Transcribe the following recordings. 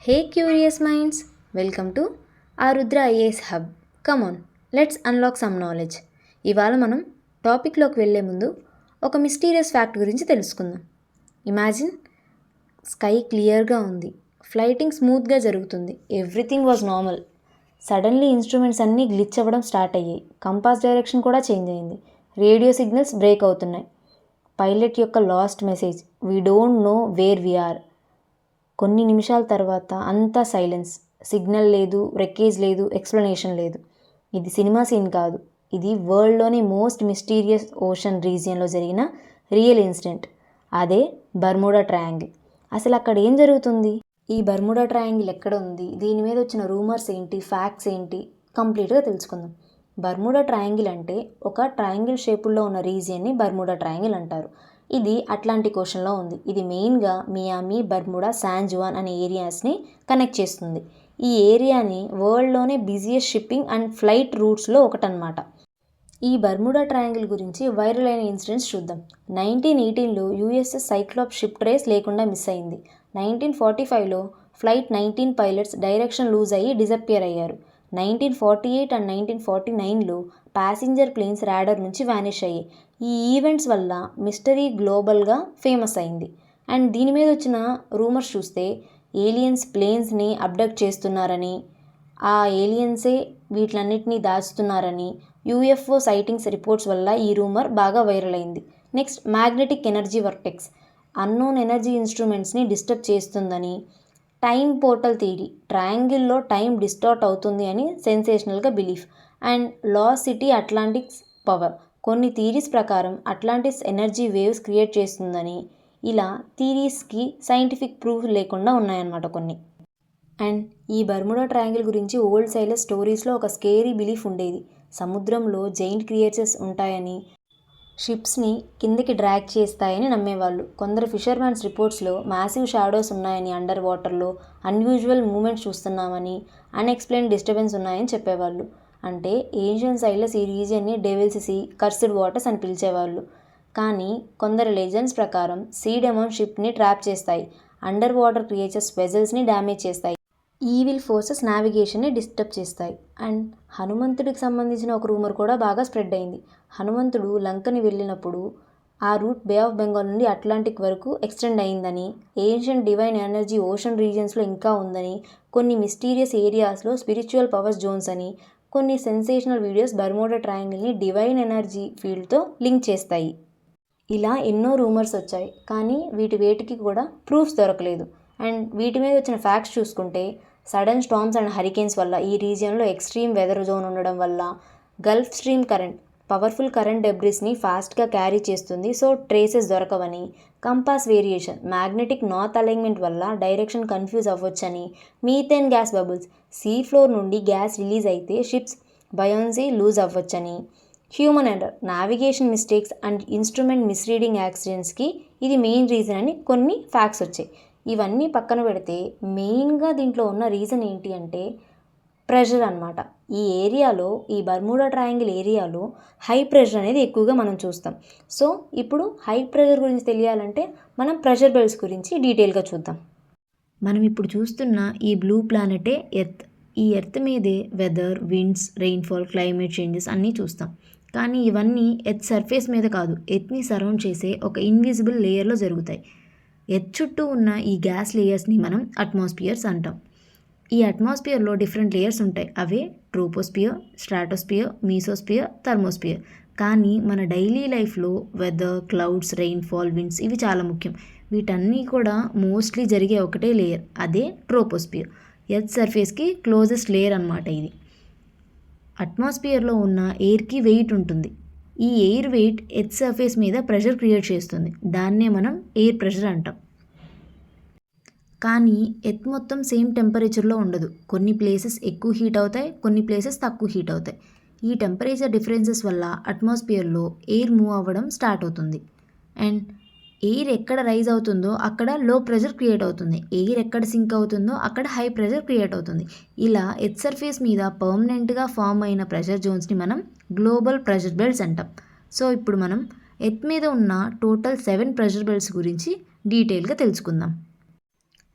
Hey curious minds, welcome to Arudra IAS Hub. Come on, let's unlock some knowledge. ఇవాళ మనం టాపిక్లోకి వెళ్ళే ముందు ఒక మిస్టీరియస్ ఫ్యాక్ట్ గురించి తెలుసుకుందాం. ఇమాజిన్, స్కై క్లియర్గా ఉంది, ఫ్లైటింగ్ స్మూత్గా జరుగుతుంది, everything was normal. Suddenly instruments అన్నీ గ్లిచ్ అవ్వడం స్టార్ట్ అయ్యాయి, కంపాస్ డైరెక్షన్ కూడా చేంజ్ అయింది, రేడియో సిగ్నల్స్ బ్రేక్ అవుతున్నాయి. పైలట్ యొక్క last message, we don't know where we are. కొన్ని నిమిషాల తర్వాత అంతా సైలెన్స్, సిగ్నల్ లేదు, రెక్కేజ్ లేదు, ఎక్స్ప్లెనేషన్ లేదు. ఇది సినిమా సీన్ కాదు, ఇది వరల్డ్లోని మోస్ట్ మిస్టీరియస్ ఓషన్ రీజియన్లో జరిగిన రియల్ ఇన్సిడెంట్. అదే బర్ముడా ట్రయాంగిల్. అసలు అక్కడ ఏం జరుగుతుంది? ఈ బర్ముడా ట్రయాంగిల్ ఎక్కడ ఉంది, దీని మీద వచ్చిన రూమర్స్ ఏంటి, ఫ్యాక్ట్స్ ఏంటి, కంప్లీట్గా తెలుసుకుందాం. బర్ముడా ట్రయాంగిల్ అంటే ఒక ట్రయాంగిల్ షేపుల్లో ఉన్న రీజియన్ని బర్ముడా ట్రయాంగిల్ అంటారు. ఇది అట్లాంటిక్ ఓషన్లో ఉంది. ఇది మెయిన్గా మియామి, బర్ముడా, శాన్ జువాన్ అనే ఏరియాస్ని కనెక్ట్ చేస్తుంది. ఈ ఏరియాని వరల్డ్లోనే బిజియెస్ట్ షిప్పింగ్ అండ్ ఫ్లైట్ రూట్స్లో ఒకటనమాట. ఈ బర్ముడా ట్రయాంగిల్ గురించి వైరల్ అయిన ఇన్సిడెంట్స్ చూద్దాం. 1918లో యుఎస్ఎస్ సైక్లాప్ షిప్ ట్రేస్ లేకుండా మిస్ అయింది. 1945లో ఫ్లైట్ 19 పైలట్స్ డైరెక్షన్ లూజ్ అయ్యి డిసప్పియర్ అయ్యారు. 1948 అండ్ 1949లో ప్యాసింజర్ ప్లేన్స్ రాడర్ నుంచి వ్యానిష్ అయ్యాయి. ఈ ఈవెంట్స్ వల్ల మిస్టరీ గ్లోబల్గా ఫేమస్ అయింది. అండ్ దీని మీద వచ్చిన రూమర్స్ చూస్తే ఏలియన్స్ ప్లేన్స్ని అబ్డక్ట్ చేస్తున్నారని, ఆ ఏలియన్సే వీటిలన్నిటినీ దాచుతున్నారని, యూఎఫ్ఓ సైటింగ్స్ రిపోర్ట్స్ వల్ల ఈ రూమర్ బాగా వైరల్ అయింది. Next, magnetic energy vortex unknown energy ఇన్స్ట్రుమెంట్స్ని డిస్టర్బ్ చేస్తుందని, టైం పోర్టల్ థియరీ ట్రయాంగిల్లో టైం డిస్టార్ట్ అవుతుంది అని సెన్సేషనల్గా belief, and lost city Atlantis power కొన్ని థీరీస్ ప్రకారం అట్లాంటిస్ ఎనర్జీ వేవ్స్ క్రియేట్ చేస్తుందని. ఇలా థీరీస్కి సైంటిఫిక్ ప్రూఫ్ లేకుండా ఉన్నాయన్నమాట కొన్ని. అండ్ ఈ బర్ముడా ట్రయాంగిల్ గురించి ఓల్డ్ సైలస్ స్టోరీస్లో ఒక స్కేరీ బిలీఫ్ ఉండేది. సముద్రంలో జైంట్ క్రియేచర్స్ ఉంటాయని, షిప్స్ని కిందకి డ్రాగ్ చేస్తాయని నమ్మేవాళ్ళు. కొందరు ఫిషర్మ్యాన్స్ రిపోర్ట్స్లో మ్యాసివ్ షాడోస్ ఉన్నాయని, అండర్ వాటర్లో అన్యూజువల్ మూమెంట్స్ చూస్తున్నామని, అన్ఎక్స్ప్లెయిన్ డిస్టర్బెన్స్ ఉన్నాయని చెప్పేవాళ్ళు. అంటే ఏన్షియన్ సైలస్ ఈ రీజియన్ని డెవిల్స్ సీ, కర్స్డ్ వాటర్స్ అని పిలిచేవాళ్ళు. కానీ కొందరు లెజెండ్స్ ప్రకారం సీ డెమాన్ షిప్ని ట్రాప్ చేస్తాయి, అండర్ వాటర్ క్రియేచర్స్ వెజల్స్ని డ్యామేజ్ చేస్తాయి, ఈవిల్ ఫోర్సెస్ నావిగేషన్ని డిస్టర్బ్ చేస్తాయి. అండ్ హనుమంతుడికి సంబంధించిన ఒక రూమర్ కూడా బాగా స్ప్రెడ్ అయింది. హనుమంతుడు లంకని వెళ్ళినప్పుడు ఆ రూట్ బే ఆఫ్ బెంగాల్ నుండి అట్లాంటిక్ వరకు ఎక్స్టెండ్ అయిందని, ఏన్షియంట్ డివైన్ ఎనర్జీ ఓషన్ రీజియన్స్లో ఇంకా ఉందని, కొన్ని మిస్టీరియస్ ఏరియాస్లో స్పిరిచువల్ పవర్స్ జోన్స్ అని, కొన్ని సెన్సేషనల్ వీడియోస్ బర్ముడా ట్రయాంగిల్ని డివైన్ ఎనర్జీ ఫీల్డ్తో లింక్ చేస్తాయి. ఇలా ఎన్నో రూమర్స్ వచ్చాయి, కానీ వేటికి కూడా ప్రూఫ్స్ దొరకలేదు. అండ్ వీటి మీద వచ్చిన ఫ్యాక్ట్స్ చూసుకుంటే, సడన్ స్టార్మ్స్ అండ్ హరికేన్స్ వల్ల ఈ రీజియన్లో ఎక్స్ట్రీమ్ వెదర్ జోన్ ఉండడం వల్ల Gulf Stream current powerful current డెబ్రిస్ని ఫాస్ట్గా క్యారీ చేస్తుంది, సో ట్రేసెస్ దొరకవని, compass variation magnetic north alignment వల్ల డైరెక్షన్ కన్ఫ్యూజ్ అవ్వొచ్చని, methane gas bubbles sea floor నుండి గ్యాస్ రిలీజ్ అయితే షిప్స్ బయాన్సీ లూజ్ అవ్వొచ్చని, human error navigation mistakes and instrument misreading యాక్సిడెంట్స్కి ఇది మెయిన్ రీజన్ అని కొన్ని ఫ్యాక్ట్స్ వచ్చాయి. ఇవన్నీ పక్కన పెడితే మెయిన్గా దీంట్లో ఉన్న రీజన్ ఏంటి అంటే ప్రెషర్ అనమాట. ఈ ఏరియాలో, ఈ బర్ముడా ట్రయాంగిల్ ఏరియాలో హై ప్రెషర్ అనేది ఎక్కువగా మనం చూస్తాం. సో ఇప్పుడు హై ప్రెషర్ గురించి తెలియాలంటే మనం ప్రెషర్ బెల్ట్స్ గురించి డీటెయిల్గా చూద్దాం. మనం ఇప్పుడు చూస్తున్న ఈ బ్లూ ప్లానెటే ఎర్త్. ఈ ఎర్త్ మీదే weather, winds, rainfall, climate changes అన్నీ చూస్తాం. కానీ ఇవన్నీ ఎర్త్ సర్ఫేస్ మీద కాదు, ఎర్త్ని సరౌండ్ చేసే ఒక ఇన్విజిబుల్ లేయర్లో జరుగుతాయి. ఎర్త్ చుట్టూ ఉన్న ఈ గ్యాస్ లేయర్స్ని మనం అట్మాస్ఫియర్స్ అంటాం. ఈ అట్మాస్ఫియర్లో డిఫరెంట్ లేయర్స్ ఉంటాయి. అవే ట్రోపోస్ఫియర్, స్ట్రాటోస్ఫియర్, మీసోస్ఫియర్, థర్మోస్ఫియర్. కానీ మన డైలీ లైఫ్లో వెదర్, క్లౌడ్స్, రెయిన్ఫాల్, విండ్స్ ఇవి చాలా ముఖ్యం. వీటన్నీ కూడా మోస్ట్లీ జరిగే ఒకటే లేయర్, అదే ట్రోపోస్ఫియర్. ఎర్త్ సర్ఫేస్కి క్లోజెస్ట్ లేయర్ అన్నమాట ఇది. అట్మాస్ఫియర్లో ఉన్న ఎయిర్కి వెయిట్ ఉంటుంది. ఈ ఎయిర్ వెయిట్ ఎర్త్ సర్ఫేస్ మీద ప్రెషర్ క్రియేట్ చేస్తుంది. దాన్నే మనం ఎయిర్ ప్రెషర్ అంటాం. కానీ ఎర్త్ మొత్తం సేమ్ టెంపరేచర్లో ఉండదు. కొన్ని ప్లేసెస్ ఎక్కువ హీట్ అవుతాయి, కొన్ని ప్లేసెస్ తక్కువ హీట్ అవుతాయి. ఈ టెంపరేచర్ డిఫరెన్సెస్ వల్ల అట్మాస్ఫియర్లో ఎయిర్ మూవ్ అవ్వడం స్టార్ట్ అవుతుంది. అండ్ ఎయిర్ ఎక్కడ రైజ్ అవుతుందో అక్కడ లో ప్రెషర్ క్రియేట్ అవుతుంది, ఎయిర్ ఎక్కడ సింక్ అవుతుందో అక్కడ హై ప్రెషర్ క్రియేట్ అవుతుంది. ఇలా ఎర్త్ సర్ఫేస్ మీద పర్మనెంట్గా ఫామ్ అయిన ప్రెషర్ జోన్స్ని మనం గ్లోబల్ ప్రెషర్ బెల్ట్స్ అంటాం. సో ఇప్పుడు మనం ఎర్త్ మీద ఉన్న టోటల్ 7 ప్రెషర్ బెల్ట్స్ గురించి డీటెయిల్గా తెలుసుకుందాం.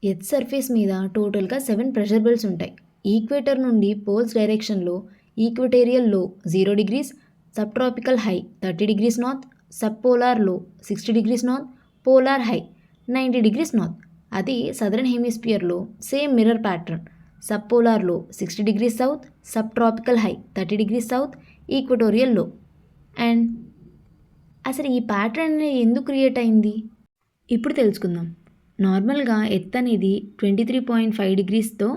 ఎర్త్ సర్ఫేస్ మీద టోటల్గా 7 ప్రెషర్ బెల్ట్స్ ఉంటాయి. ఈక్వేటర్ నుండి పోల్స్ డైరెక్షన్లో equatorial low 0 degrees, sub tropical high 30 degrees north, sub polar low 60 degrees north, polar high 90 degrees north. అది సదరన్ హెమిస్ఫియర్లో సేమ్ మిర్రర్ ప్యాటర్న్. సబ్ పోలార్లో 60 degrees south, sub tropical high 30 degrees south, equatorial low. And అసలు ఈ pattern అనేది ఎందుకు create అయింది ఇప్పుడు తెలుసుకుందాం. నార్మల్గా ఎర్త్ అనేది 23.5 డిగ్రీస్తో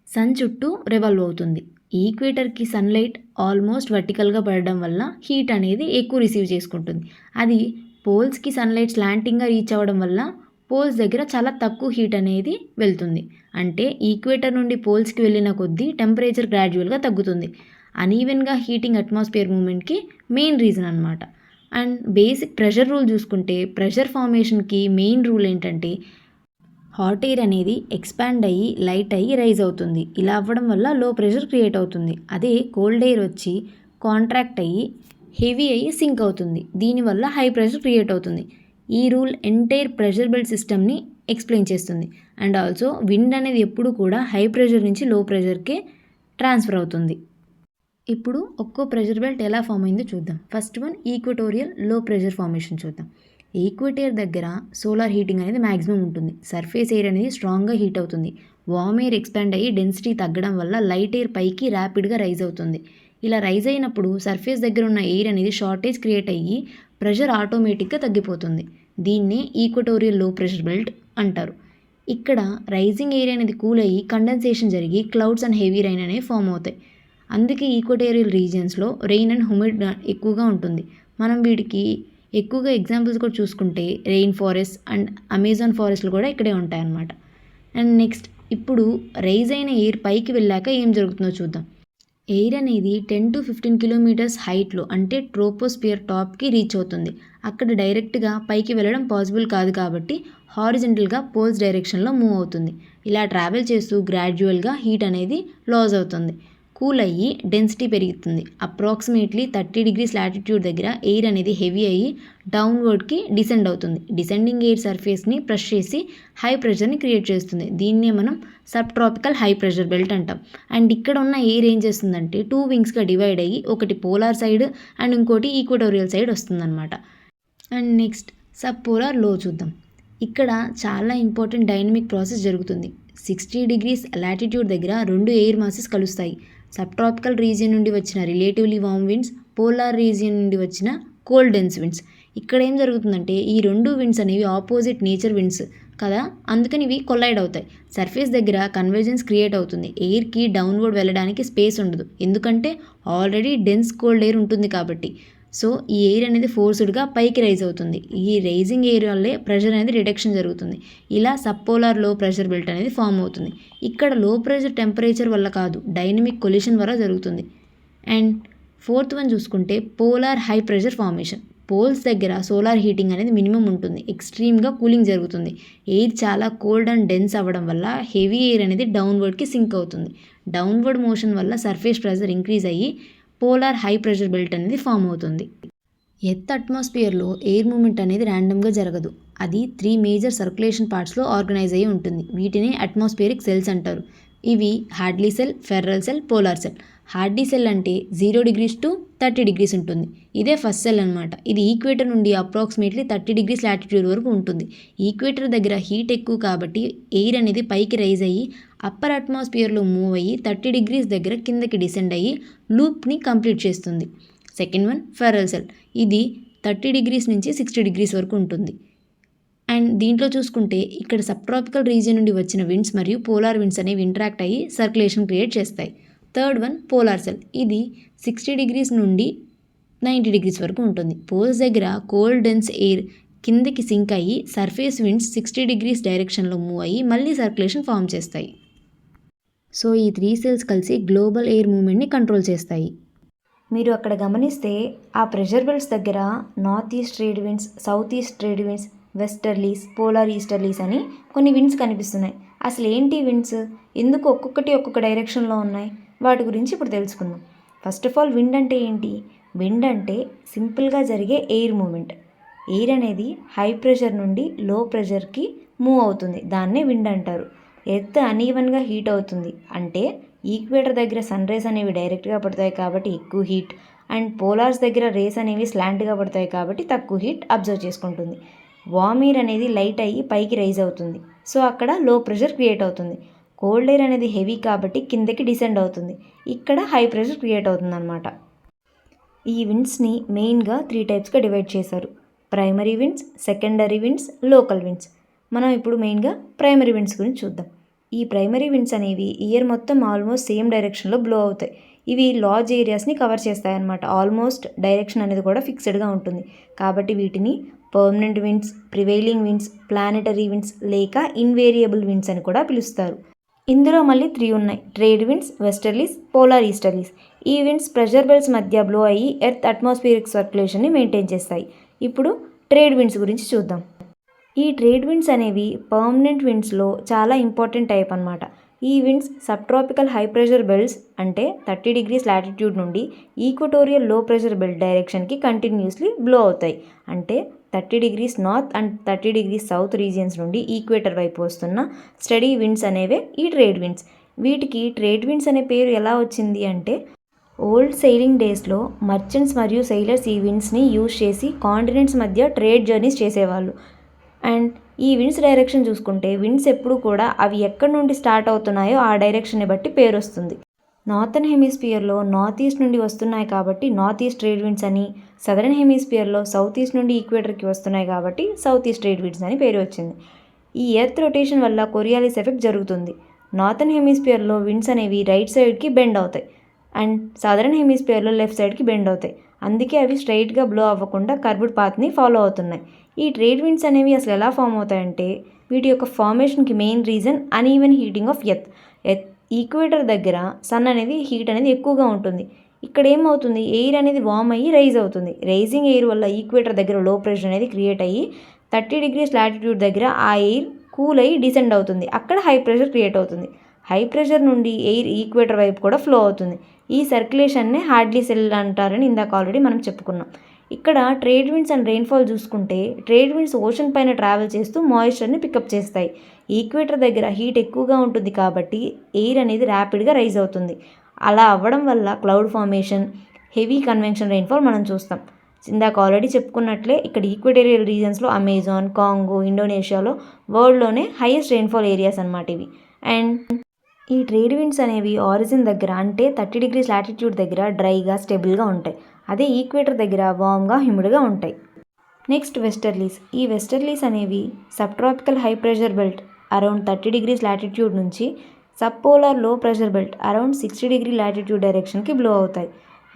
సన్ చుట్టూ రివాల్వ్ అవుతుంది. ఈక్వేటర్కి సన్లైట్ ఆల్మోస్ట్ వర్టికల్గా పడడం వల్ల హీట్ అనేది ఎక్కువ రిసీవ్ చేసుకుంటుంది. అది పోల్స్కి సన్లైట్ స్లాంటింగ్గా రీచ్ అవ్వడం వల్ల పోల్స్ దగ్గర చాలా తక్కువ హీట్ అనేది వెళ్తుంది. అంటే ఈక్వేటర్ నుండి పోల్స్కి వెళ్ళిన కొద్దీ టెంపరేచర్ గ్రాడ్యువల్గా తగ్గుతుంది. అనీవెన్గా హీటింగ్ అట్మాస్ఫియర్ మూమెంట్కి మెయిన్ రీజన్ అనమాట. అండ్ బేసిక్ ప్రెషర్ రూల్ చూసుకుంటే ప్రెషర్ ఫార్మేషన్కి మెయిన్ రూల్ ఏంటంటే హాట్ ఎయిర్ అనేది ఎక్స్పాండ్ అయ్యి లైట్ అయ్యి రైజ్ అవుతుంది. ఇలా అవ్వడం వల్ల లో ప్రెషర్ క్రియేట్ అవుతుంది. అదే కోల్డ్ ఎయిర్ వచ్చి కాంట్రాక్ట్ అయ్యి హెవీ అయ్యి సింక్ అవుతుంది. దీనివల్ల హై ప్రెషర్ క్రియేట్ అవుతుంది. ఈ రూల్ ఎంటైర్ ప్రెషర్ బెల్ట్ సిస్టమ్ని ఎక్స్ప్లెయిన్ చేస్తుంది. అండ్ ఆల్సో విండ్ అనేది ఎప్పుడు కూడా హై ప్రెషర్ నుంచి లో ప్రెషర్కే ట్రాన్స్ఫర్ అవుతుంది. ఇప్పుడు ఒక్కో ప్రెషర్ బెల్ట్ ఎలా ఫామ్ అయిందో చూద్దాం. ఫస్ట్ వన్ ఈక్వటోరియల్ లో ప్రెషర్ ఫార్మేషన్ చూద్దాం. ఈక్వేటర్ దగ్గర సోలార్ హీటింగ్ అనేది మ్యాక్సిమం ఉంటుంది. సర్ఫేస్ ఎయిర్ అనేది స్ట్రాంగ్గా హీట్ అవుతుంది. వార్మ్ ఎయిర్ ఎక్స్పాండ్ అయ్యి డెన్సిటీ తగ్గడం వల్ల లైట్ ఎయిర్ పైకి ర్యాపిడ్గా రైజ్ అవుతుంది. ఇలా రైజ్ అయినప్పుడు సర్ఫేస్ దగ్గర ఉన్న ఎయిర్ అనేది షార్టేజ్ క్రియేట్ అయ్యి ప్రెషర్ ఆటోమేటిక్గా తగ్గిపోతుంది. దీన్నే ఈక్వటోరియల్ లో ప్రెషర్ బెల్ట్ అంటారు. ఇక్కడ రైజింగ్ ఎయిర్ అనేది కూల్ అయ్యి కండెన్సేషన్ జరిగి క్లౌడ్స్ అండ్ హెవీ రైన్ అనేవి ఫామ్ అవుతాయి. అందుకే ఈక్వటోరియల్ రీజియన్స్లో రెయిన్ అండ్ హ్యూమిడ్ ఎక్కువగా ఉంటుంది. మనం వీటికి ఎక్కువగా ఎగ్జాంపుల్స్ కూడా చూసుకుంటే రెయిన్ ఫారెస్ట్ అండ్ అమెజాన్ ఫారెస్ట్లు కూడా ఇక్కడే ఉంటాయన్నమాట. అండ్ నెక్స్ట్ ఇప్పుడు రైజ్ అయిన ఎయిర్ పైకి వెళ్ళాక ఏం జరుగుతుందో చూద్దాం. ఎయిర్ అనేది 10 to 15 కిలోమీటర్స్ హైట్లో అంటే ట్రోపోస్పియర్ టాప్కి రీచ్ అవుతుంది. అక్కడ డైరెక్ట్గా పైకి వెళ్ళడం పాసిబుల్ కాదు కాబట్టి హారిజెంటల్గా పోల్స్ డైరెక్షన్లో మూవ్ అవుతుంది. ఇలా ట్రావెల్ చేస్తూ గ్రాడ్యువల్గా హీట్ అనేది లాస్ అవుతుంది. కూల్ అయ్యి డెన్సిటీ పెరుగుతుంది. అప్రాక్సిమేట్లీ 30 డిగ్రీస్ లాటిట్యూడ్ దగ్గర ఎయిర్ అనేది హెవీ అయ్యి డౌన్వర్డ్కి డిసెండ్ అవుతుంది. డిసెండింగ్ ఎయిర్ సర్ఫేస్ని ప్రెస్ చేసి హై ప్రెషర్ని క్రియేట్ చేస్తుంది. దీన్నే మనం sub tropical high pressure belt అంటాం. అండ్ ఇక్కడ ఉన్న ఎయిర్ ఏం చేస్తుందంటే 2 వింగ్స్గా డివైడ్ అయ్యి ఒకటి పోలార్ సైడ్ అండ్ ఇంకోటి ఈక్వటోరియల్ సైడ్ వస్తుందన్నమాట. అండ్ నెక్స్ట్ సబ్ పోలార్ లో చూద్దాం. ఇక్కడ చాలా ఇంపార్టెంట్ డైనమిక్ ప్రాసెస్ జరుగుతుంది. 60 డిగ్రీస్ లాటిట్యూడ్ దగ్గర 2 ఎయిర్ మాసెస్ కలుస్తాయి. సబ్ ట్రాపికల్ రీజియన్ నుండి వచ్చిన relatively warm winds, polar region నుండి వచ్చిన కోల్డ్ డెన్స్ విండ్స్. ఇక్కడ ఏం జరుగుతుందంటే ఈ 2 విండ్స్ అనేవి ఆపోజిట్ నేచర్ విండ్స్ కదా, అందుకని ఇవి కొలైడ్ అవుతాయి. సర్ఫేస్ దగ్గర కన్వర్జెన్స్ క్రియేట్ అవుతుంది. ఎయిర్కి డౌన్వర్డ్ వెళ్ళడానికి స్పేస్ ఉండదు, ఎందుకంటే ఆల్రెడీ డెన్స్ కోల్డ్ ఎయిర్ ఉంటుంది కాబట్టి. సో ఈ ఎయిర్ అనేది ఫోర్స్డ్గా పైకి రైజ్ అవుతుంది. ఈ రైజింగ్ ఎయిర్ వల్లే ప్రెషర్ అనేది రిడక్షన్ జరుగుతుంది. ఇలా సబ్పోలార్ లో ప్రెషర్ బెల్ట్ అనేది ఫామ్ అవుతుంది. ఇక్కడ లో ప్రెషర్ టెంపరేచర్ వల్ల కాదు, డైనమిక్ కొలిషన్ వల్ల జరుగుతుంది. అండ్ ఫోర్త్ వన్ చూసుకుంటే polar high pressure formation. Poles దగ్గర సోలార్ హీటింగ్ అనేది మినిమం ఉంటుంది. ఎక్స్ట్రీమ్గా కూలింగ్ జరుగుతుంది. ఎయిర్ చాలా కోల్డ్ అండ్ డెన్స్ అవ్వడం వల్ల హెవీ ఎయిర్ అనేది డౌన్వర్డ్కి సింక్ అవుతుంది. డౌన్వర్డ్ మోషన్ వల్ల సర్ఫేస్ ప్రెషర్ ఇంక్రీజ్ అయ్యి పోలార్ హై ప్రెషర్ బెల్ట్ అనేది ఫామ్ అవుతుంది. ఎర్త్ అట్మాస్ఫియర్లో ఎయిర్ మూమెంట్ అనేది ర్యాండమ్గా జరగదు. అది 3 మేజర్ సర్క్యులేషన్ పార్ట్స్లో ఆర్గనైజ్ అయ్యి ఉంటుంది. వీటిని అట్మాస్ఫియరిక్ సెల్స్ అంటారు. ఇవి Hadley cell, Ferrel cell, polar cell. హార్డీ సెల్ అంటే 0 డిగ్రీస్ టు 30 డిగ్రీస్ ఉంటుంది. ఇదే ఫస్ట్ సెల్ అనమాట. ఇది ఈక్వేటర్ నుండి అప్రాక్సిమేట్లీ 30 డిగ్రీస్ లాటిట్యూడ్ వరకు ఉంటుంది. ఈక్వేటర్ దగ్గర హీట్ ఎక్కువ కాబట్టి ఎయిర్ అనేది పైకి రైజ్ అయ్యి అప్పర్ అట్మాస్ఫియర్లో మూవ్ అయ్యి 30 డిగ్రీస్ దగ్గర కిందకి డిసెండ్ అయ్యి లూప్ని కంప్లీట్ చేస్తుంది. Second one Ferrel cell. ఇది 30 డిగ్రీస్ నుంచి 60 డిగ్రీస్ వరకు ఉంటుంది. అండ్ దీంట్లో చూసుకుంటే ఇక్కడ సబ్ ట్రాపికల్ రీజియన్ నుండి వచ్చిన విండ్స్ మరియు పోలార్ విండ్స్ అనేవి ఇంటరాక్ట్ అయ్యి సర్క్యులేషన్ క్రియేట్ చేస్తాయి. Third one polar cell. ఇది 60 డిగ్రీస్ నుండి 90 డిగ్రీస్ వరకు ఉంటుంది. పోల్స్ దగ్గర కోల్డ్ డెన్స్ ఎయిర్ కిందకి సింక్ అయ్యి సర్ఫేస్ విండ్స్ 60 డిగ్రీస్ డైరెక్షన్లో మూవ్ అయ్యి మళ్ళీ సర్క్యులేషన్ ఫామ్ చేస్తాయి. సో ఈ 3 సెల్స్ కలిసి గ్లోబల్ ఎయిర్ మూవ్మెంట్ని కంట్రోల్ చేస్తాయి. మీరు అక్కడ గమనిస్తే ఆ ప్రెషర్ బెల్ట్స్ దగ్గర north east trade winds, south east trade winds, westerlies, polar easterlies అని కొన్ని విండ్స్ కనిపిస్తున్నాయి. అసలు ఏంటి విండ్స్, ఎందుకు ఒక్కొక్కటి ఒక్కొక్క డైరెక్షన్లో ఉన్నాయి, వాటి గురించి ఇప్పుడు తెలుసుకుందాం. ఫస్ట్ ఆఫ్ ఆల్ విండ్ అంటే ఏంటి? విండ్ అంటే సింపుల్గా జరిగే ఎయిర్ మూమెంట్. ఎయిర్ అనేది హై ప్రెషర్ నుండి లో ప్రెషర్కి మూవ్ అవుతుంది, దాన్నే విండ్ అంటారు. ఎర్త్ అనీవన్గా హీట్ అవుతుంది, అంటే ఈక్వేటర్ దగ్గర సన్ రేస్ అనేవి డైరెక్ట్గా పడతాయి కాబట్టి ఎక్కువ హీట్, అండ్ పోలార్స్ దగ్గర రేస్ అనేవి స్లాంట్గా పడతాయి కాబట్టి తక్కువ హీట్ అబ్జర్వ్ చేసుకుంటుంది. వార్మ్ ఎయిర్ అనేది లైట్ అయ్యి పైకి రైజ్ అవుతుంది, సో అక్కడ లో ప్రెషర్ క్రియేట్ అవుతుంది. కోల్డ్ ఎయిర్ అనేది హెవీ కాబట్టి కిందకి డిసెండ్ అవుతుంది, ఇక్కడ హై ప్రెషర్ క్రియేట్ అవుతుంది అనమాట. ఈ విండ్స్ని మెయిన్గా 3 టైప్స్గా డివైడ్ చేశారు: primary winds, secondary winds, local winds. మనం ఇప్పుడు మెయిన్గా ప్రైమరీ విండ్స్ గురించి చూద్దాం. ఈ ప్రైమరీ విండ్స్ అనేవి ఇయర్ మొత్తం ఆల్మోస్ట్ సేమ్ డైరెక్షన్లో బ్లో అవుతాయి. ఇవి లార్జ్ ఏరియాస్ని కవర్ చేస్తాయన్నమాట. ఆల్మోస్ట్ డైరెక్షన్ అనేది కూడా ఫిక్స్డ్గా ఉంటుంది కాబట్టి వీటిని permanent winds, prevailing winds, planetary winds లేక ఇన్వేరియబుల్ విండ్స్ అని కూడా పిలుస్తారు. ఇందులో మళ్ళీ 3 ఉన్నాయి: trade winds, westerlies, polar easterlies. ఈ విండ్స్ ప్రెషర్ బెల్ట్స్ మధ్య బ్లో అయ్యి ఎర్త్ అట్మాస్ఫియరిక్ సర్క్యులేషన్ని మెయింటైన్ చేస్తాయి. ఇప్పుడు ట్రేడ్ విండ్స్ గురించి చూద్దాం. ఈ ట్రేడ్ విండ్స్ అనేవి పర్మనెంట్ విండ్స్లో చాలా ఇంపార్టెంట్ టైప్ అన్నమాట. ఈ winds sub tropical high pressure belts అంటే 30 degrees లాటిట్యూడ్ నుండి ఈక్వటోరియల్ లో ప్రెషర్ బెల్ట్ డైరెక్షన్కి కంటిన్యూస్లీ బ్లో అవుతాయి. అంటే 30 degrees north and 30 degrees south regions నుండి ఈక్వేటర్ వైపు వస్తున్న స్టడీ విండ్స్ అనేవే ఈ ట్రేడ్ విండ్స్. వీటికి ట్రేడ్ విండ్స్ అనే పేరు ఎలా వచ్చింది అంటే, ఓల్డ్ సెయిలింగ్ డేస్లో మర్చెంట్స్ మరియు సెయిలర్స్ ఈ విండ్స్ని యూజ్ చేసి కాంటినెంట్స్ మధ్య ట్రేడ్ జర్నీస్ చేసేవాళ్ళు. అండ్ ఈ విండ్స్ డైరెక్షన్ చూసుకుంటే విండ్స్ ఎప్పుడు కూడా అవి ఎక్కడి నుండి స్టార్ట్ అవుతున్నాయో ఆ డైరెక్షన్ని బట్టి పేరు వస్తుంది. నార్థన్ హెమిస్ఫియర్లో నార్త్ ఈస్ట్ నుండి వస్తున్నాయి కాబట్టి నార్త్ ఈస్ట్ ట్రేడ్ విండ్స్ అని, సదరన్ హెమిస్ఫియర్లో సౌత్ ఈస్ట్ నుండి ఈక్వేటర్కి వస్తున్నాయి కాబట్టి సౌత్ ఈస్ట్ ట్రేడ్ విండ్స్ అని పేరు వచ్చింది. ఈ ఎర్త్ రొటేషన్ వల్ల కొరియాలిస్ ఎఫెక్ట్ జరుగుతుంది. నార్థన్ హెమిస్ఫియర్లో విండ్స్ అనేవి రైట్ సైడ్కి బెండ్ అవుతాయి అండ్ సదరన్ హెమిస్ఫియర్లో లెఫ్ట్ సైడ్కి బెండ్ అవుతాయి. అందుకే అవి స్ట్రైట్గా బ్లో అవ్వకుండా కర్వ్డ్ పాత్ని ఫాలో అవుతున్నాయి. ఈ ట్రేడ్ విండ్స్ అనేవి అసలు ఎలా ఫామ్ అవుతాయంటే, వీటి యొక్క ఫార్మేషన్కి main reason uneven heating of earth. Equator దగ్గర సన్ అనేది హీట్ అనేది ఎక్కువగా ఉంటుంది. ఇక్కడ ఏమవుతుంది, ఎయిర్ అనేది వార్మ్ అయ్యి రైజ్ అవుతుంది. రైజింగ్ ఎయిర్ వల్ల ఈక్వేటర్ దగ్గర లో ప్రెషర్ అనేది క్రియేట్ అయ్యి 30 degrees లాటిట్యూడ్ దగ్గర ఆ ఎయిర్ కూల్ అయ్యి డిసెండ్ అవుతుంది. అక్కడ హై ప్రెషర్ క్రియేట్ అవుతుంది. హై ప్రెషర్ నుండి ఎయిర్ ఈక్వేటర్ వైపు కూడా ఫ్లో అవుతుంది. ఈ సర్క్యులేషన్నే హార్డ్లీ సెల్ అంటారని ఇందాక ఆల్రెడీ మనం చెప్పుకున్నాం. ఇక్కడ ట్రేడ్ విండ్స్ అండ్ రెయిన్ఫాల్ చూసుకుంటే, ట్రేడ్ విండ్స్ ఓషన్ పైన ట్రావెల్ చేస్తూ మాయిశ్చర్ని పికప్ చేస్తాయి. ఈక్వేటర్ దగ్గర హీట్ ఎక్కువగా ఉంటుంది కాబట్టి ఎయిర్ అనేది ర్యాపిడ్గా రైజ్ అవుతుంది. అలా అవ్వడం వల్ల cloud formation, heavy convection rainfall మనం చూస్తాం. ఇందాక ఆల్రెడీ చెప్పుకున్నట్లే ఇక్కడ ఈక్వటోరియల్ రీజన్స్లో అమెజాన్, కాంగో, ఇండోనేషియాలో వరల్డ్లోనే హైయెస్ట్ రెయిన్ఫాల్ ఏరియాస్ అన్నమాట ఇవి. అండ్ ఈ ట్రేడ్ విండ్స్ అనేవి ఆరిజిన్ దగ్గర అంటే 30 degrees లాటిట్యూడ్ దగ్గర డ్రైగా స్టేబుల్గా ఉంటాయి. అదే ఈక్వేటర్ దగ్గర వామ్గా హ్యూమిడ్గా ఉంటాయి. Next westerlies. ఈ వెస్టర్లీస్ అనేవి sub tropical high pressure belt around 30 degrees latitude నుంచి sub polar low pressure belt around 60 degree latitude డైరెక్షన్కి బ్లో అవుతాయి.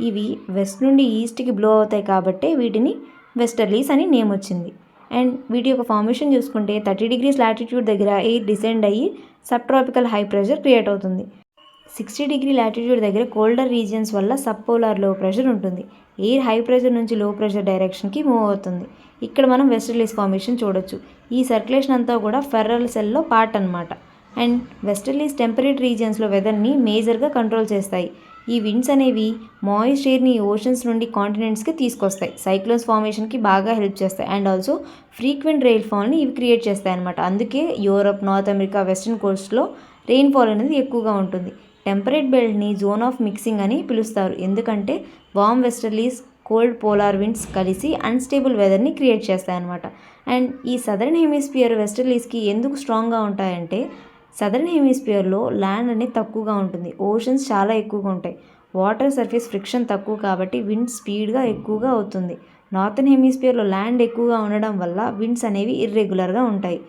ఇవి వెస్ట్ నుండి ఈస్ట్కి బ్లో అవుతాయి కాబట్టి వీటిని వెస్టర్లీస్ అని నేమ్ వచ్చింది. అండ్ వీటి యొక్క ఫార్మేషన్ చూసుకుంటే 30 degrees లాటిట్యూడ్ దగ్గర ఎయిర్ డిసెండ్ అయ్యి sub tropical high pressure create అవుతుంది. 60 degree లాటిట్యూడ్ దగ్గర కోల్డర్ రీజియన్స్ వల్ల సబ్ పోలార్ లో ప్రెషర్ ఉంటుంది. ఎయిర్ హై ప్రెషర్ నుంచి లో ప్రెషర్ డైరెక్షన్కి మూవ్ అవుతుంది. ఇక్కడ మనం వెస్టర్లీస్ ఫార్మేషన్ చూడొచ్చు. ఈ సర్క్యులేషన్ అంతా కూడా ఫెర్రల్ సెల్లో పార్ట్ అనమాట. అండ్ వెస్టర్లీస్ టెంపరేట్ రీజియన్స్లో వెదర్ని మేజర్గా కంట్రోల్ చేస్తాయి. ఈ విండ్స్ అనేవి మాయిస్ట్ ఎయిర్ని ఓషన్స్ నుండి కాంటినెంట్స్కి తీసుకొస్తాయి. సైక్లోన్స్ ఫార్మేషన్కి బాగా హెల్ప్ చేస్తాయి. అండ్ ఆల్సో ఫ్రీక్వెంట్ రెయిన్ఫాల్ని ఇవి క్రియేట్ చేస్తాయి అనమాట. అందుకే యూరప్, నార్త్ అమెరికా, వెస్టర్న్ కోస్ట్లో రెయిన్ఫాల్ అనేది ఎక్కువగా ఉంటుంది. టెంపరేట్ బెల్ట్ని జోన్ ఆఫ్ మిక్సింగ్ అని పిలుస్తారు, ఎందుకంటే warm westerlies, cold polar winds కలిసి అన్స్టేబుల్ వెదర్ని క్రియేట్ చేస్తాయన్నమాట. అండ్ ఈ సదరన్ హెమిస్ఫియర్ వెస్టర్లీస్కి ఎందుకు స్ట్రాంగ్గా ఉంటాయంటే, సదరన్ హెమిస్ఫియర్లో ల్యాండ్ అనేది తక్కువగా ఉంటుంది, ఓషన్స్ చాలా ఎక్కువగా ఉంటాయి, వాటర్ సర్ఫేస్ ఫ్రిక్షన్ తక్కువ కాబట్టి విండ్ స్పీడ్గా ఎక్కువగా అవుతుంది. నార్థన్ హెమిస్ఫియర్లో ల్యాండ్ ఎక్కువగా ఉండడం వల్ల విండ్స్ అనేవి ఇర్రెగ్యులర్గా ఉంటాయి.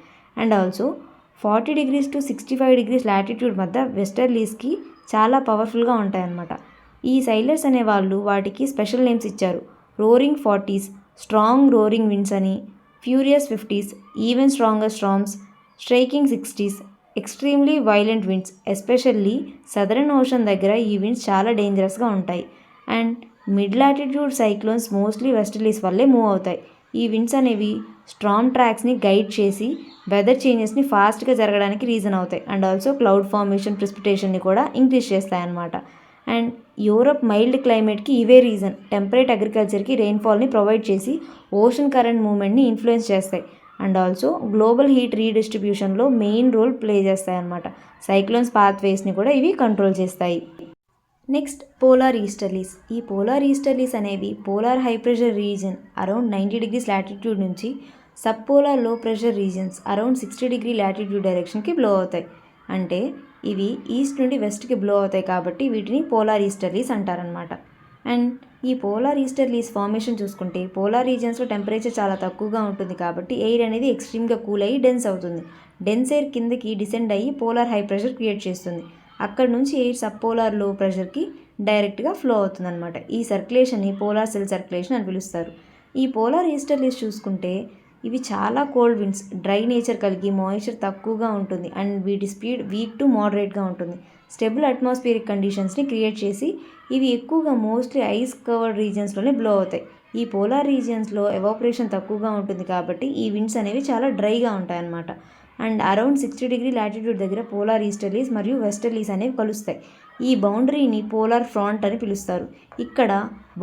And also 40 degrees to 65 degrees latitude మధ్య వెస్టర్లీస్కి చాలా పవర్ఫుల్గా ఉంటాయన్నమాట. ఈ సైలర్స్ అనే వాళ్ళు వాటికి స్పెషల్ నేమ్స్ ఇచ్చారు. Roaring 40s, strong roaring winds అని, furious 50s, even stronger storms, striking 60s, extremely violent winds. Especially Southern Ocean దగ్గర ఈ విండ్స్ చాలా డేంజరస్గా ఉంటాయి. And mid latitude cyclones mostly westerlies వల్లే మూవ్ అవుతాయి. ఈ విండ్స్ అనేవి స్ట్రామ్ ట్రాక్స్ని గైడ్ చేసి వెదర్ చేంజెస్ని ఫాస్ట్గా జరగడానికి రీజన్ అవుతాయి. అండ్ ఆల్సో క్లౌడ్ ఫార్మేషన్, ప్రిసిపిటేషన్ని కూడా ఇంక్రీజ్ చేస్తాయన్నమాట. అండ్ యూరప్ మైల్డ్ క్లైమేట్కి ఇవే రీజన్. టెంపరేట్ అగ్రికల్చర్కి రెయిన్ఫాల్ని ప్రొవైడ్ చేసి ఓషన్ కరెంట్ మూవ్మెంట్ని ఇన్ఫ్లుయెన్స్ చేస్తాయి. అండ్ ఆల్సో గ్లోబల్ హీట్ రీడిస్ట్రిబ్యూషన్లో మెయిన్ రోల్ ప్లే చేస్తాయి అన్నమాట. సైక్లోన్స్ పాత్వేస్ని కూడా ఇవి కంట్రోల్ చేస్తాయి. Next polar easterlies. ఈ పోలార్ ఈస్టర్లీస్ అనేవి polar high pressure region around 90 degrees latitude నుంచి sub polar low pressure regions around 60 degree latitude డైరెక్షన్కి బ్లో అవుతాయి. అంటే ఇవి ఈస్ట్ నుండి వెస్ట్కి బ్లో అవుతాయి కాబట్టి వీటిని పోలార్ ఈస్టర్లీస్ అంటారనమాట. అండ్ ఈ పోలార్ ఈస్టర్లీస్ ఫార్మేషన్ చూసుకుంటే పోలార్ రీజియన్స్లో టెంపరేచర్ చాలా తక్కువగా ఉంటుంది కాబట్టి ఎయిర్ అనేది ఎక్స్ట్రీమ్గా కూల్ అయ్యి డెన్స్ అవుతుంది. డెన్స్ ఎయిర్ కిందకి డిసెండ్ అయ్యి పోలార్ హై ప్రెషర్ క్రియేట్ చేస్తుంది. అక్కడ నుంచి ఎయిర్ సబ్ పోలార్ లో ప్రెషర్కి డైరెక్ట్గా ఫ్లో అవుతుంది అనమాట. ఈ సర్క్యులేషన్ని పోలార్ సెల్ సర్క్యులేషన్ అని పిలుస్తారు. ఈ పోలార్ ఈస్టర్లీస్ చూసుకుంటే ఇవి చాలా కోల్డ్ విండ్స్, డ్రై నేచర్ కలిగి మాయిశ్చర్ తక్కువగా ఉంటుంది అండ్ వీటి స్పీడ్ వీక్ టు మోడరేట్గా ఉంటుంది. స్టెబుల్ అట్మాస్ఫియరిక్ కండిషన్స్ని క్రియేట్ చేసి ఇవి ఎక్కువగా మోస్ట్లీ ఐస్ కవర్డ్ రీజియన్స్లోనే బ్లో అవుతాయి. ఈ పోలార్ రీజియన్స్లో ఎవాపరేషన్ తక్కువగా ఉంటుంది కాబట్టి ఈ విండ్స్ అనేవి చాలా డ్రైగా ఉంటాయన్నమాట. అండ్ అరౌండ్ 60 degree లాటిట్యూడ్ దగ్గర పోలార్ ఈస్టర్లీస్ మరియు వెస్టర్లీస్ అనేవి కలుస్తాయి. ఈ బౌండరీని పోలార్ ఫ్రాంట్ అని పిలుస్తారు. ఇక్కడ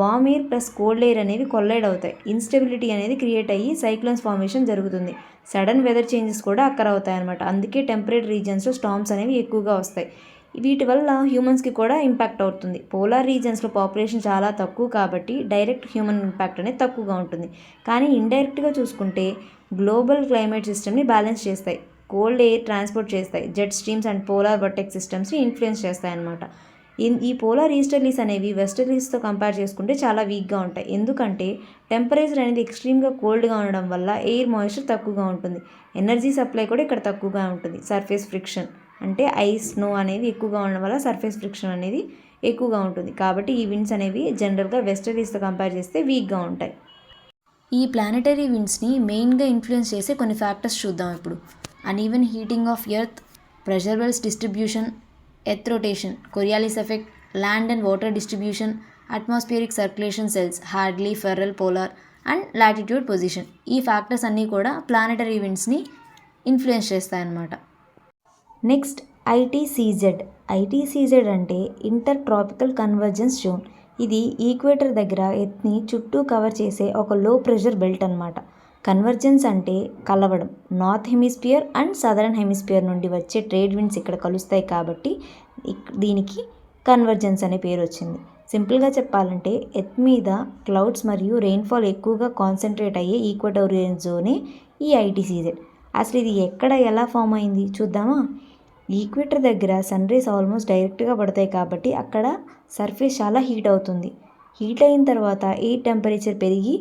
వామ్ ఎయిర్ ప్లస్ కోల్డ్ ఎయిర్ అనేవి కొల్లైడ్ అవుతాయి. ఇన్స్టెబిలిటీ అనేది క్రియేట్ అయ్యి సైక్లోన్స్ ఫార్మేషన్ జరుగుతుంది. సడన్ వెదర్ చేంజెస్ కూడా అక్కర్ అవుతాయి అనమాట. అందుకే టెంపరేట్ రీజియన్స్లో స్టార్మ్స్ అనేవి ఎక్కువగా వస్తాయి. వీటి వల్ల హ్యూమన్స్కి కూడా ఇంపాక్ట్ అవుతుంది. పోలార్ రీజియన్స్లో పాపులేషన్ చాలా తక్కువ కాబట్టి డైరెక్ట్ హ్యూమన్ ఇంపాక్ట్ అనేది తక్కువగా ఉంటుంది. కానీ ఇండైరెక్ట్గా చూసుకుంటే గ్లోబల్ క్లైమేట్ సిస్టమ్ని బ్యాలెన్స్ చేస్తాయి, కోల్డ్ ఎయిర్ ట్రాన్స్పోర్ట్ చేస్తాయి, jet streams and polar vortex సిస్టమ్స్ని ఇన్ఫ్లుయెన్స్ చేస్తాయి అన్నమాట. ఈ పోలార్ ఈస్టర్లీస్ అనేవి వెస్టర్లీస్తో కంపేర్ చేసుకుంటే చాలా వీక్గా ఉంటాయి. ఎందుకంటే టెంపరేచర్ అనేది ఎక్స్ట్రీమ్గా కోల్డ్గా ఉండడం వల్ల ఎయిర్ మాయిశ్చర్ తక్కువగా ఉంటుంది. ఎనర్జీ సప్లై కూడా ఇక్కడ తక్కువగా ఉంటుంది. సర్ఫేస్ ఫ్రిక్షన్ అంటే ఐస్ స్నో అనేది ఎక్కువగా ఉండడం వల్ల సర్ఫేస్ ఫ్రిక్షన్ అనేది ఎక్కువగా ఉంటుంది. కాబట్టి ఈ విండ్స్ అనేవి జనరల్గా వెస్టర్లీస్తో కంపేర్ చేస్తే వీక్గా ఉంటాయి. ఈ ప్లానెటరీ విండ్స్ని మెయిన్గా ఇన్ఫ్లుయెన్స్ చేసే కొన్ని ఫ్యాక్టర్స్ చూద్దాం ఇప్పుడు. Uneven heating of earth, pressure belts distribution, earth rotation, Coriolis effect, land and water distribution, atmospheric circulation cells, Hadley, Ferrel, polar and latitude position. ఈ ఫ్యాక్టర్స్ అన్నీ కూడా ప్లానెటరీ విండ్స్ని ఇన్ఫ్లుయెన్స్ చేస్తాయన్నమాట. Next ITCZ. ఐటీసీజెడ్ అంటే inter tropical convergence zone. ఇది equator దగ్గర ఎర్త్ని చుట్టూ కవర్ చేసే ఒక లో ప్రెషర్ బెల్ట్ అనమాట. కన్వర్జెన్స్ అంటే కలవడం. North hemisphere and southern hemisphere నుండి వచ్చే ట్రేడ్ విండ్స్ ఇక్కడ కలుస్తాయి కాబట్టి దీనికి కన్వర్జెన్స్ అనే పేరు వచ్చింది. సింపుల్గా చెప్పాలంటే ఎర్త్ మీద క్లౌడ్స్ మరియు రెయిన్ఫాల్ ఎక్కువగా కాన్సన్ట్రేట్ అయ్యే ఈక్వటోరియల్ జోనే ఈ ఐటీసీజెడ్. అసలు ఇది ఎక్కడ ఎలా ఫామ్ అయింది చూద్దామా. ఈక్వేటర్ దగ్గర సన్ రేస్ ఆల్మోస్ట్ డైరెక్ట్గా పడతాయి కాబట్టి అక్కడ సర్ఫేస్ చాలా హీట్ అవుతుంది. హీట్ అయిన తర్వాత ఎయిర్ టెంపరేచర్ పెరిగి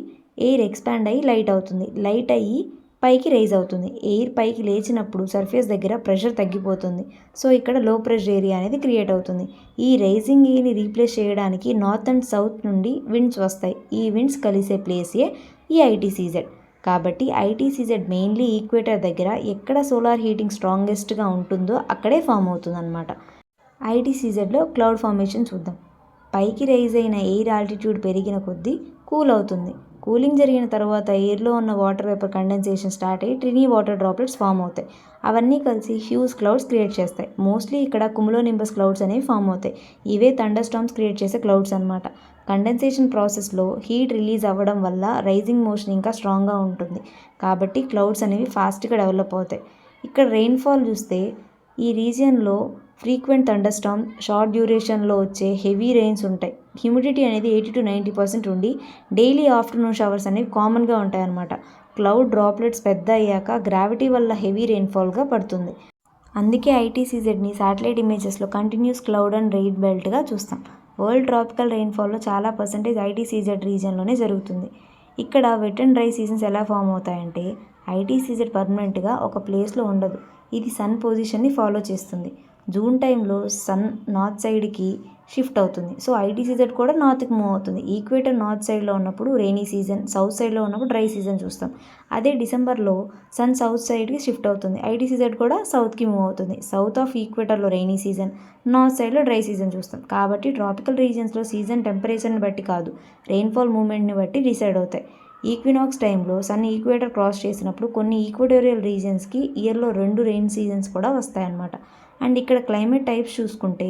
ఎయిర్ ఎక్స్పాండ్ అయ్యి లైట్ అవుతుంది. లైట్ అయ్యి పైకి రైజ్ అవుతుంది. ఎయిర్ పైకి లేచినప్పుడు సర్ఫేస్ దగ్గర ప్రెషర్ తగ్గిపోతుంది. సో ఇక్కడ లో ప్రెషర్ ఏరియా అనేది క్రియేట్ అవుతుంది. ఈ రైజింగ్ ఎయిర్ని రీప్లేస్ చేయడానికి నార్త్ అండ్ సౌత్ నుండి విండ్స్ వస్తాయి. ఈ విండ్స్ కలిసే ప్లేసే ఈ ఐటీసీజెడ్. కాబట్టి ఐటీసీజెడ్ మెయిన్లీ ఈక్వేటర్ దగ్గర ఎక్కడ సోలార్ హీటింగ్ స్ట్రాంగెస్ట్గా ఉంటుందో అక్కడే ఫామ్ అవుతుంది అనమాట. ఐటీసీజెడ్లో క్లౌడ్ ఫార్మేషన్ చూద్దాం. పైకి రైజ్ అయిన ఎయిర్ ఆల్టిట్యూడ్ పెరిగిన కొద్దీ కూల్ అవుతుంది. కూలింగ్ జరిగిన తర్వాత ఎయిర్లో ఉన్న వాటర్ వేపర్ కండెన్సేషన్ స్టార్ట్ అయ్యి ట్రినీ వాటర్ డ్రాప్లెట్స్ ఫామ్ అవుతాయి. అవన్నీ కలిసి హ్యూజ్ క్లౌడ్స్ క్రియేట్ చేస్తాయి. మోస్ట్లీ ఇక్కడ కుములోనింబస్ క్లౌడ్స్ అనేవి ఫామ్ అవుతాయి. ఇవే థండర్ స్టార్మ్స్ క్రియేట్ చేసే క్లౌడ్స్ అనమాట. కండెన్సేషన్ ప్రాసెస్లో హీట్ రిలీజ్ అవ్వడం వల్ల రైజింగ్ మోషన్ ఇంకా స్ట్రాంగ్గా ఉంటుంది కాబట్టి క్లౌడ్స్ అనేవి ఫాస్ట్గా డెవలప్ అవుతాయి. ఇక్కడ రెయిన్ఫాల్ చూస్తే ఈ రీజియన్లో ఫ్రీక్వెంట్ థండర్ స్టార్మ్, షార్ట్ డ్యూరేషన్లో వచ్చే హెవీ రెయిన్స్ ఉంటాయి. హ్యూమిడిటీ అనేది 80 to 90% ఉండి డైలీ ఆఫ్టర్నూన్ షవర్స్ అనేవి కామన్గా ఉంటాయి అన్నమాట. క్లౌడ్ డ్రాప్లెట్స్ పెద్ద అయ్యాక గ్రావిటీ వల్ల హెవీ రెయిన్ఫాల్గా పడుతుంది. అందుకే ఐటీసీజెడ్ని శాటిలైట్ ఇమేజెస్లో కంటిన్యూస్ క్లౌడ్ అండ్ రెయిన్ బెల్ట్గా చూస్తాం. వరల్డ్ ట్రాపికల్ రెయిన్ఫాల్లో చాలా పర్సెంటేజ్ ఐటీసీజెడ్ రీజియన్లోనే జరుగుతుంది. ఇక్కడ వెట్ అండ్ డ్రై సీజన్స్ ఎలా ఫామ్ అవుతాయంటే ఐటీసీజెడ్ పర్మనెంట్గా ఒక ప్లేస్లో ఉండదు. ఇది సన్ పొజిషన్ని ఫాలో చేస్తుంది. జూన్ టైంలో సన్ నార్త్ సైడ్కి షిఫ్ట్ అవుతుంది. సో ఐటీసీజెడ్ కూడా నార్త్కి మూవ్ అవుతుంది. ఈక్వేటర్ నార్త్ సైడ్లో ఉన్నప్పుడు రెయినీ సీజన్, సౌత్ సైడ్లో ఉన్నప్పుడు డ్రై సీజన్ చూస్తాం. అదే డిసెంబర్లో సన్ సౌత్ సైడ్కి షిఫ్ట్ అవుతుంది. ఐటీసీజెడ్ కూడా సౌత్కి మూవ్ అవుతుంది. సౌత్ ఆఫ్ ఈక్వేటర్లో రెయినీ సీజన్, నార్త్ సైడ్లో డ్రై సీజన్ చూస్తాం. కాబట్టి ట్రాపికల్ రీజియన్స్లో సీజన్ టెంపరేచర్ని బట్టి కాదు, రెయిన్ఫాల్ మూమెంట్ని బట్టి డిసైడ్ అవుతాయి. ఈక్వినాక్స్ టైంలో సన్ ఈక్వేటర్ క్రాస్ చేసినప్పుడు కొన్ని ఈక్వటోరియల్ రీజియన్స్కి ఇయర్లో 2 రెయిన్ సీజన్స్ కూడా వస్తాయన్నమాట. అండ్ ఇక్కడ క్లైమేట్ టైప్స్ చూసుకుంటే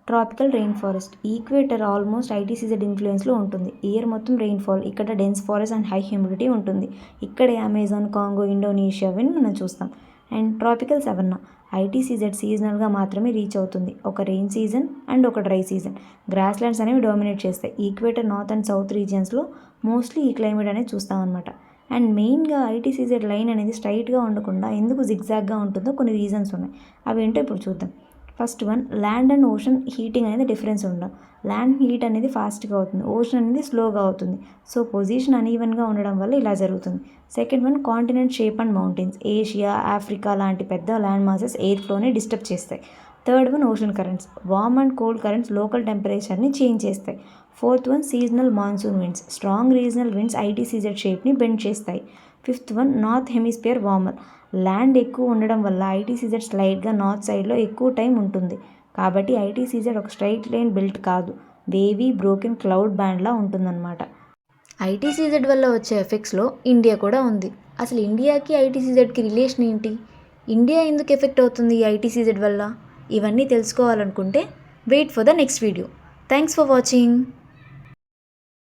tropical rain forest. Equator almost ITCZ ఇన్ఫ్లుయెన్స్లో ఉంటుంది. ఇయర్ మొత్తం రెయిన్ఫాల్. ఇక్కడ dense forest and high humidity ఉంటుంది. ఇక్కడే అమెజాన్, కాంగో, ఇండోనేషియా మనం చూస్తాం. And tropical savanna. ఐటీసీజెడ్ సీజనల్గా మాత్రమే రీచ్ అవుతుంది. ఒక రెయిన్ సీజన్ అండ్ ఒక డ్రై సీజన్. గ్రాస్ ల్యాండ్స్ అనేవి డామినేట్ చేస్తాయి. ఈక్వేటర్ నార్త్ అండ్ సౌత్ రీజియన్స్లో మోస్ట్లీ ఈ క్లైమేట్ అనేది చూస్తాం అనమాట. అండ్ మెయిన్గా ఐటీసీజెడ్ లైన్ అనేది స్ట్రైట్గా ఉండకుండా ఎందుకు జిగ్జాగ్గా ఉంటుందో కొన్ని రీజన్స్ ఉన్నాయి. అవి ఏంటో ఇప్పుడు చూద్దాం. First one, land and ocean heating అనేది డిఫరెన్స్ ఉండడం. ల్యాండ్ హీట్ అనేది ఫాస్ట్గా అవుతుంది, ఓషన్ అనేది స్లోగా అవుతుంది. సో పొజిషన్ అనీవెన్గా ఉండడం వల్ల ఇలా జరుగుతుంది. Second one, continent shape and mountains. Asia, Africa లాంటి పెద్ద ల్యాండ్ మాసెస్ ఎయిర్ ఫ్లోని డిస్టర్బ్ చేస్తాయి. Third one, ocean currents. Warm and cold currents local టెంపరేచర్ని చేంజ్ చేస్తాయి. Fourth one, seasonal monsoon winds. Strong regional winds ITCZ షేప్ని bend చేస్తాయి. Fifth one, north hemisphere warmer. Land ఎక్కువ ఉండడం వల్ల ఐటీసీజెడ్ స్లైడ్గా నార్త్ సైడ్లో ఎక్కువ టైం ఉంటుంది. కాబట్టి ఐటీసీజెడ్ ఒక స్ట్రైట్ లైన్ బెల్ట్ కాదు, వేవీ బ్రోకెన్ క్లౌడ్ బ్యాండ్లా ఉంటుందన్నమాట. ఐటీసీజెడ్ వల్ల వచ్చే ఎఫెక్ట్స్లో ఇండియా కూడా ఉంది. అసలు ఇండియాకి ఐటీసీజెడ్కి రిలేషన్ ఏంటి? ఇండియా ఎందుకు ఎఫెక్ట్ అవుతుంది ఈ ఐటీసీజెడ్ వల్ల? ఇవన్నీ తెలుసుకోవాలనుకుంటే wait for the next video. Thanks for watching.